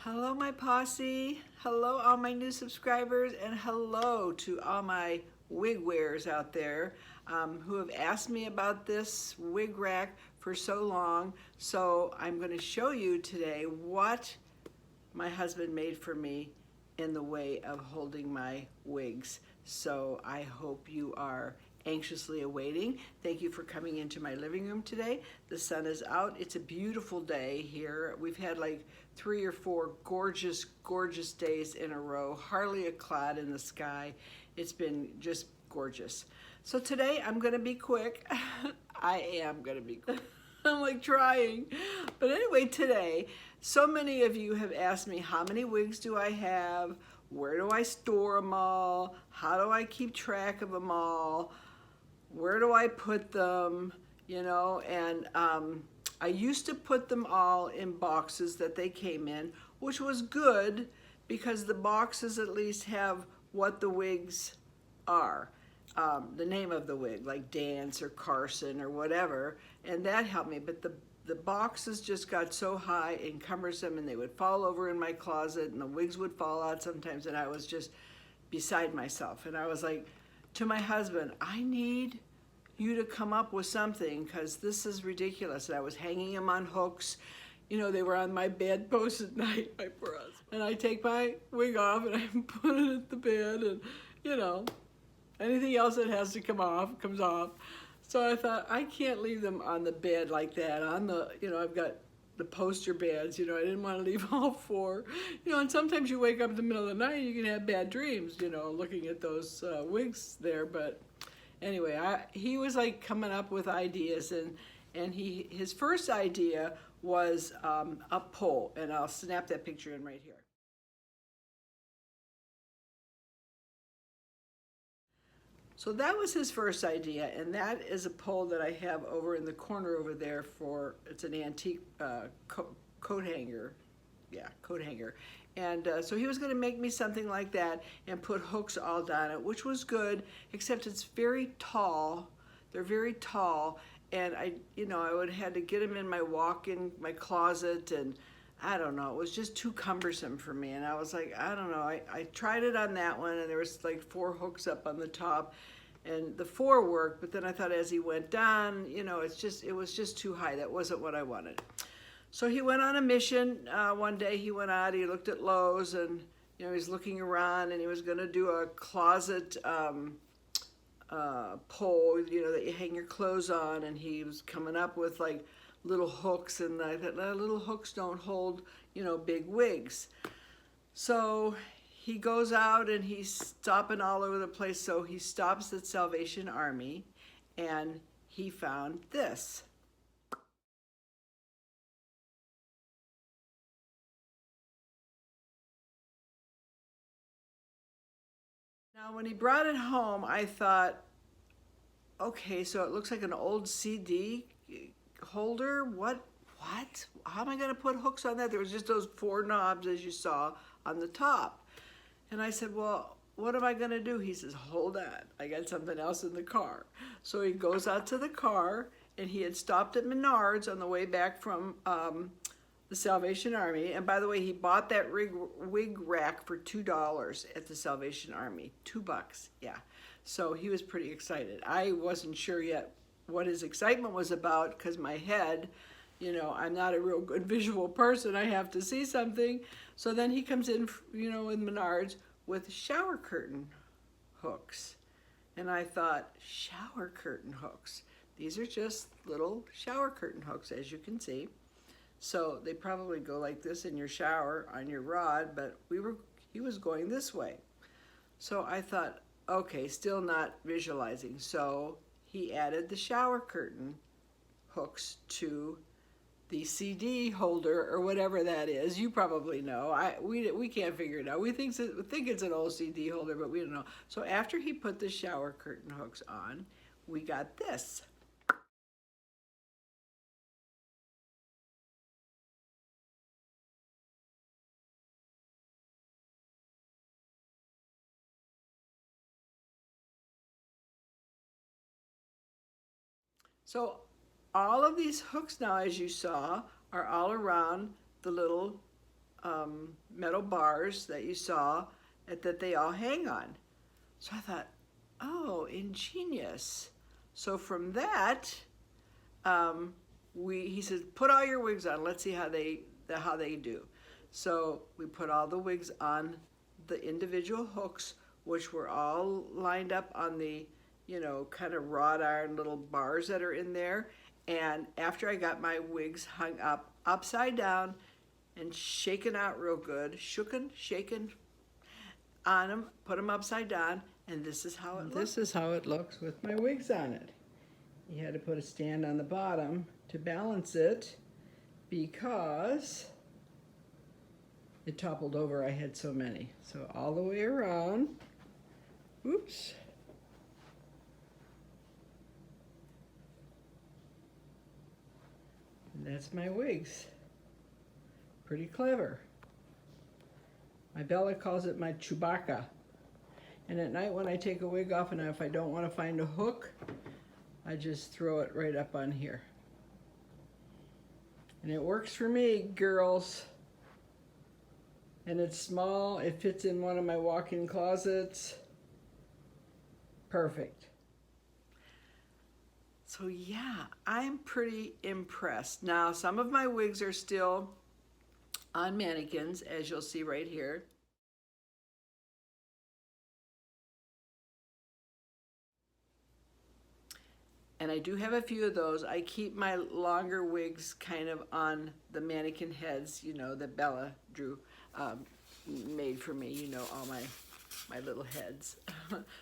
Hello, my posse. Hello, all my new subscribers, and hello to all my wig wearers out there who have asked me about this wig rack for so long. So I'm going to show you today what my husband made for me in the way of holding my wigs. So I hope you are anxiously awaiting. Thank you for coming into my living room today. The sun is out. It's a beautiful day here. We've had like 3 or 4 gorgeous, gorgeous days in a row. Hardly a cloud in the sky. It's been just gorgeous. So today I'm gonna be quick. I am gonna be quick. I'm like trying. But anyway, today, so many of you have asked me, how many wigs do I have? Where do I store them all? How do I keep track of them all? Where do I put them? You know, and I used to put them all in boxes that they came in, which was good because the boxes at least have what the wigs are. The name of the wig, like Dance or Carson or whatever, and that helped me. But the boxes just got so high and cumbersome, and they would fall over in my closet, and the wigs would fall out sometimes, and I was just beside myself. And I was like to my husband, I need you to come up with something because this is ridiculous. And I was hanging them on hooks. You know, they were on my bedpost at night, my poor husband. And I take my wig off and I put it at the bed, and you know, anything else that has to come off, comes off. So I thought, I can't leave them on the bed like that. On the, you know, I've got the poster beds, you know, I didn't want to leave all 4. You know, and sometimes you wake up in the middle of the night and you can have bad dreams, you know, looking at those wigs there. But anyway, he was like coming up with ideas, and his first idea was a pole, and I'll snap that picture in right here. So that was his first idea, and that is a pole that I have over in the corner over there for, it's an antique coat hanger. Yeah, coat hanger. And so he was going to make me something like that and put hooks all down it, which was good, except it's very tall. They're very tall, and I would have had to get them in my walk-in, my closet, and I don't know, it was just too cumbersome for me. And I was like, I don't know, I tried it on that one, and there was like 4 hooks up on the top, and the 4 worked, but then I thought as he went down, you know, it was just too high. That wasn't what I wanted. So he went on a mission. One day he went out, he looked at Lowe's, and you know, he's looking around, and he was gonna do a closet pole, you know, that you hang your clothes on, and he was coming up with like little hooks, and I thought, little hooks don't hold, you know, big wigs. So he goes out and he's stopping all over the place. So he stops at Salvation Army, and he found this. Now, when he brought it home, I thought, okay, so it looks like an old CD holder. What? How am I going to put hooks on that? There was just those 4 knobs, as you saw, on the top. And I said, well, what am I going to do? He says, hold on, I got something else in the car. So he goes out to the car, and he had stopped at Menards on the way back from the Salvation Army. And by the way, he bought that wig rack for $2 at the Salvation Army. $2, yeah. So he was pretty excited. I wasn't sure yet what his excitement was about, because my head, you know, I'm not a real good visual person. I have to see something. So then he comes in, you know, in Menards with shower curtain hooks. And I thought, shower curtain hooks. These are just little shower curtain hooks, as you can see. So they probably go like this in your shower on your rod, but he was going this way. So I thought, okay, still not visualizing. So he added the shower curtain hooks to the CD holder, or whatever that is. You probably know. We can't figure it out. We think it's an old CD holder, but we don't know. So after he put the shower curtain hooks on, we got this. So all of these hooks now, as you saw, are all around the little metal bars that you saw that they all hang on. So I thought, oh, ingenious. So from that, he said, put all your wigs on. Let's see how they do. So we put all the wigs on the individual hooks, which were all lined up on the, kind of wrought iron little bars that are in there. And after I got my wigs hung up upside down and shaken out real good, shaken on them, put them upside down, and this is how it looks. This is how it looks with my wigs on it. You had to put a stand on the bottom to balance it because it toppled over. I had so many. So all the way around. Oops. And that's my wigs. Pretty clever. My Bella calls it my Chewbacca. And at night when I take a wig off and if I don't want to find a hook, I just throw it right up on here. And it works for me, girls. And it's small, it fits in one of my walk-in closets. Perfect. So yeah, I'm pretty impressed. Now, some of my wigs are still on mannequins, as you'll see right here. And I do have a few of those. I keep my longer wigs kind of on the mannequin heads, that Bella drew, made for me, all my little heads.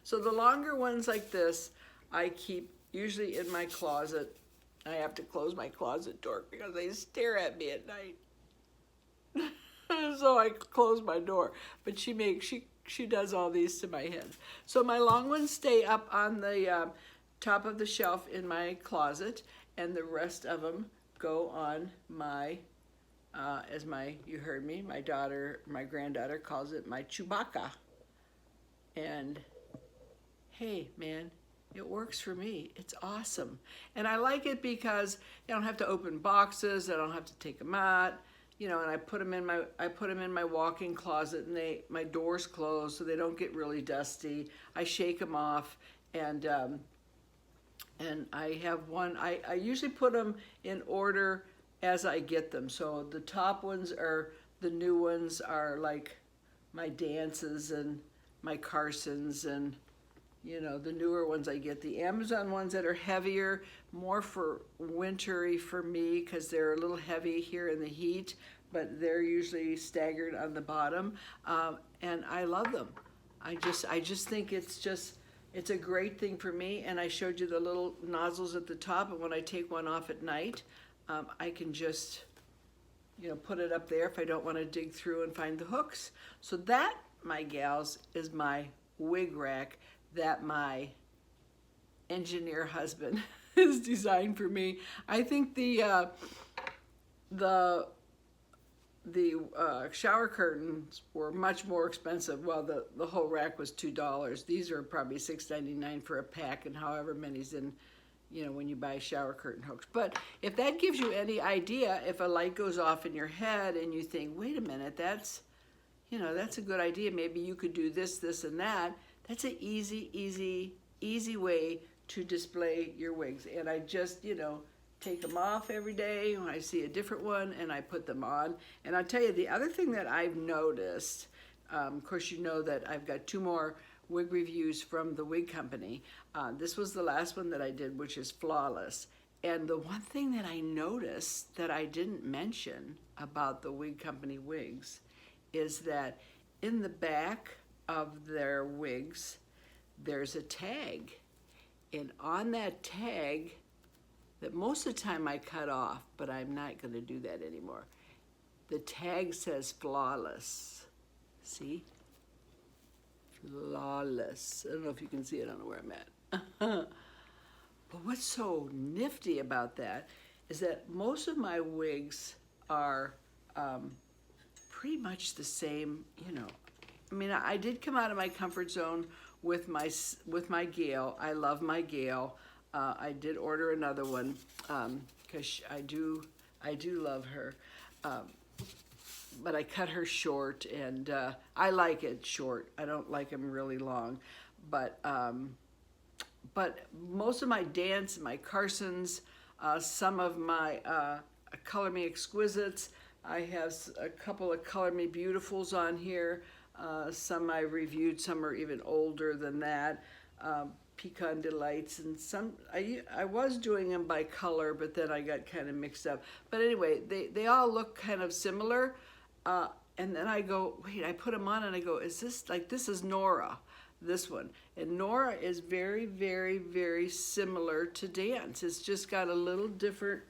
So the longer ones like this, I keep usually in my closet. I have to close my closet door because they stare at me at night. So I close my door. But she does all these to my head. So my long ones stay up on the top of the shelf in my closet, and the rest of them go on my, you heard me, my granddaughter calls it my Chewbacca. And hey, man, it works for me. It's awesome. And I like it because I don't have to open boxes, I don't have to take them out, and I put them in my walk-in closet, and my door's closed so they don't get really dusty. I shake them off, and I have one, I usually put them in order as I get them. So the top ones are, the new ones are like my Dances and my Carsons, and the newer ones I get. The Amazon ones that are heavier, more for wintry for me because they're a little heavy here in the heat, but they're usually staggered on the bottom, and I love them. I just think it's a great thing for me. And I showed you the little nozzles at the top, and when I take one off at night, I can just put it up there if I don't want to dig through and find the hooks. So that, my gals, is my wig rack that my engineer husband has designed for me. I think the shower curtains were much more expensive. Well, the whole rack was $2. These are probably $6.99 for a pack, and however many's in, when you buy shower curtain hooks. But if that gives you any idea, if a light goes off in your head and you think, wait a minute, that's a good idea. Maybe you could do this, this, and that. That's an easy way to display your wigs. And I just, take them off every day when I see a different one, and I put them on. And I'll tell you, the other thing that I've noticed, of course you know that I've got 2 more wig reviews from the wig company. This was the last one that I did, which is Flawless. And the one thing that I noticed that I didn't mention about the wig company wigs is that in the back of their wigs, there's a tag. And on that tag, that most of the time I cut off, but I'm not going to do that anymore. The tag says Flawless. See? Flawless. I don't know if you can see it. I don't know where I'm at. But what's so nifty about that is that most of my wigs are pretty much the same, I mean, I did come out of my comfort zone with my Gale. I love my Gale. I did order another one because I do love her. but I cut her short, and I like it short. I don't like them really long, but most of my dance, my Carsons, some of my Color Me Exquisites, I have a couple of Color Me Beautifuls on here. Some I reviewed, some are even older than that. Pecan Delights, and some I was doing them by color, but then I got kind of mixed up. But anyway, they all look kind of similar, and then I go, wait, I put them on and I go, is this like, this is Nora, this one, and Nora is very, very, very similar to Dance. It's just got a little different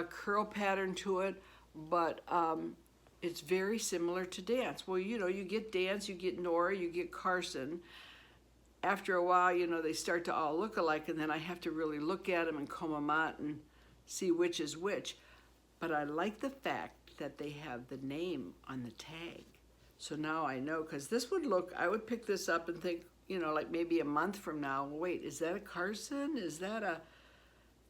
curl pattern to it, but it's very similar to Dance. Well, you know, you get Dance, you get Nora, you get Carson. After a while, you know, they start to all look alike, and then I have to really look at them and comb them out and see which is which. But I like the fact that they have the name on the tag. So now I know, because this would look, I would pick this up and think, you know, like maybe a month from now, wait, is that a Carson? Is that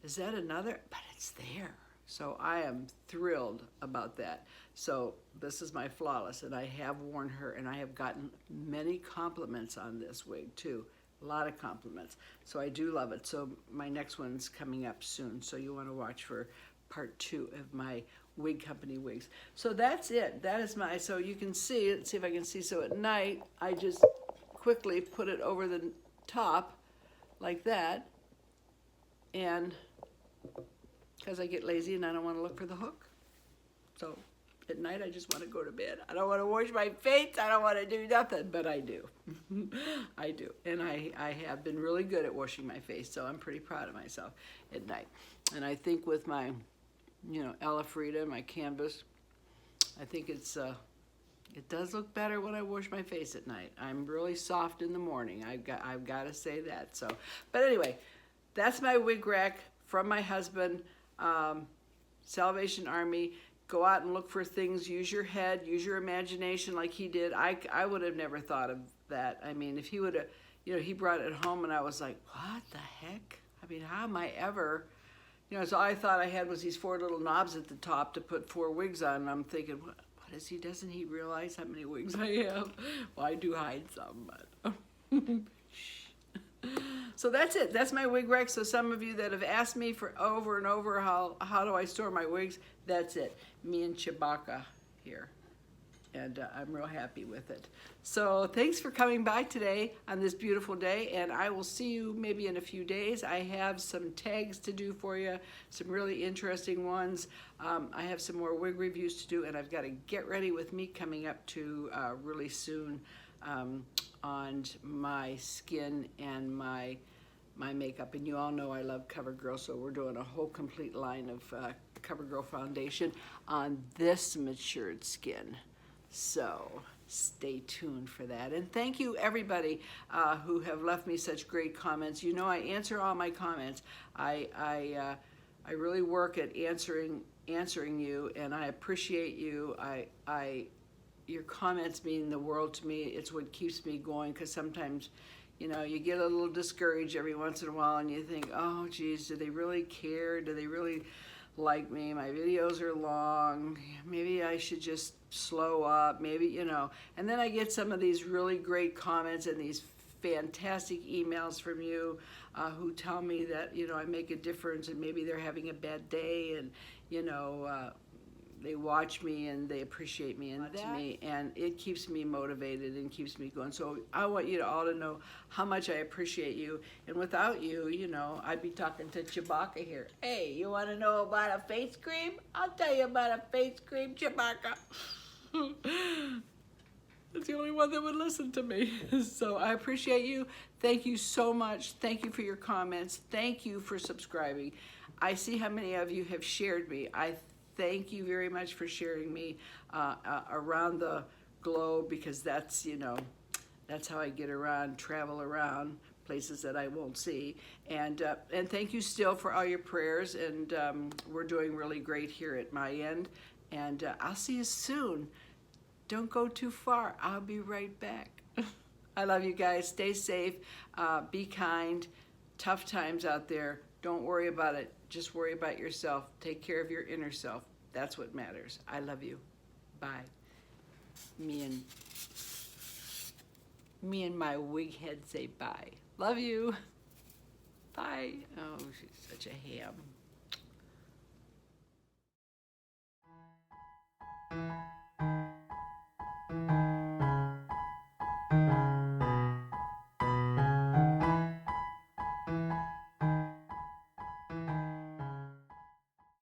another? But it's there. So I am thrilled about that. So this is my Flawless, and I have worn her, and I have gotten many compliments on this wig too. A lot of compliments. So I do love it. So my next one's coming up soon. So you want to watch for part 2 of my wig company wigs. So that's it. That is my, so you can see it. See if I can see. So at night, I just quickly put it over the top like that, and because I get lazy and I don't want to look for the hook. So at night I just want to go to bed. I don't want to wash my face. I don't want to do nothing, but I do. I do. And I have been really good at washing my face, so I'm pretty proud of myself at night. And I think with my, you know, Ella Freda, my canvas, I think it does look better when I wash my face at night. I'm really soft in the morning. I've got to say that. So, but anyway, that's my wig rack from my husband. Salvation Army. Go out and look for things. Use your head, use your imagination like he did. I would have never thought of that. I mean, if he would have, you know, he brought it home and I was like, what the heck? I mean, how am I ever, you know, so all I thought I had was these 4 little knobs at the top to put 4 wigs on, and I'm thinking, what is he, doesn't he realize how many wigs I have? Well, I do hide some, but so that's it. That's my wig rack. So some of you that have asked me for over and over how do I store my wigs, that's it. Me and Chewbacca here. And I'm real happy with it. So thanks for coming by today on this beautiful day, and I will see you maybe in a few days. I have some tags to do for you, some really interesting ones. I have some more wig reviews to do, and I've got to get ready with me coming up to really soon on my skin and my makeup. And you all know I love CoverGirl, so we're doing a whole complete line of CoverGirl foundation on this matured skin. So stay tuned for that. And thank you everybody who have left me such great comments. You know, I answer all my comments. I really work at answering you, and I appreciate you. Your comments mean the world to me. It's what keeps me going, because sometimes, you know, you get a little discouraged every once in a while and you think, oh geez, do they really care? Do they really like me? My videos are long. Maybe I should just slow up. Maybe, you know. And then I get some of these really great comments and these fantastic emails from you who tell me that, you know, I make a difference, and maybe they're having a bad day, and, you know, they watch me and they appreciate me and to me, and it keeps me motivated and keeps me going. So I want you all to know how much I appreciate you, and without you, you know, I'd be talking to Chewbacca here. Hey, you want to know about a face cream? I'll tell you about a face cream, Chewbacca. That's the only one that would listen to me. So I appreciate you. Thank you so much. Thank you for your comments. Thank you for subscribing. I see how many of you have shared me. I thank you very much for sharing me around the globe, because that's, you know, that's how I get around, travel around places that I won't see. And thank you still for all your prayers, and we're doing really great here at my end. And I'll see you soon. Don't go too far. I'll be right back. I love you guys. Stay safe. Be kind. Tough times out there. Don't worry about it. Just worry about yourself. Take care of your inner self. That's what matters. I love you. Bye. Me and my wig head say bye. Love you. Bye. Oh, she's such a ham.